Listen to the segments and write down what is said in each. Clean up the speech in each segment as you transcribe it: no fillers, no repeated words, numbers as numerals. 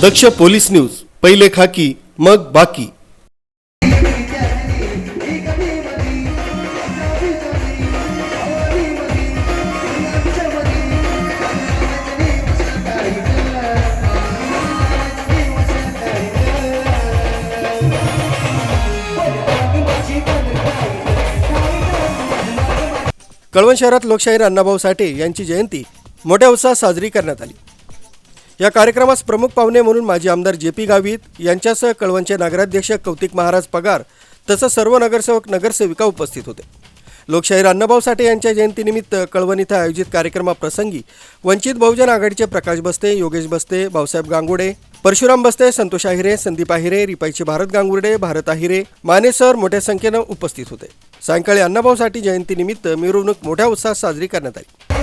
दक्ष police news, पहिले खाकी मग बाकी। कळवण शहरात लोकशाहीर अण्णाभाऊ साठे यांची जयंती मोठ्या उत्साहात साजरी करण्यात आली। या कार्यक्रमास प्रमुख पाहुणे म्हणून माजी आमदार जे.पी. गावित यांच्यासह कळवणचे नगराध्यक्ष कौतिक महाराज पगार तसंच सर्व नगरसेवक नगरसेविका उपस्थित होते। लोकशाहीर अण्णाभाऊ साठे यांच्या जयंतीनिमित्त कळवण इथं आयोजित कार्यक्रमाप्रसंगी वंचित बहुजन आघाडीचे प्रकाश बस्ते, योगेश बस्ते, भाऊसाहेब गांगुडे, परशुराम बस्ते, संतोष आहिरे, संदीप आहिरे, रिपाईचे भारत गांगुर्डे, भारत आहिरे, माने सर मोठ्या संख्येनं उपस्थित होते। सायंकाळी अण्णाभाऊ साठे जयंतीनिमित्त मिरवणूक मोठ्या उत्साहात साजरी करण्यात आली।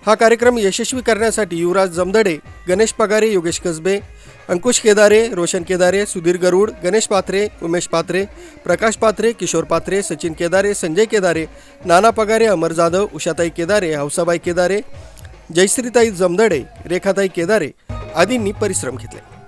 हा कार्यक्रम यशस्वी करण्यासाठी युवराज जमदडे, गणेश पगारे, योगेश कसबे, अंकुश केदारे, रोशन केदारे, सुधीर गरुड, गणेश पात्रे, उमेश पात्रे, प्रकाश पात्रे, किशोर पात्रे, सचिन केदारे, संजय केदारे, नाना पगारे, अमर जाधव, उषाताई केदारे, हौसाबाई केदारे, जयश्रीताई जमदडे, रेखाताई केदारे आदींनी परिश्रम घेतले।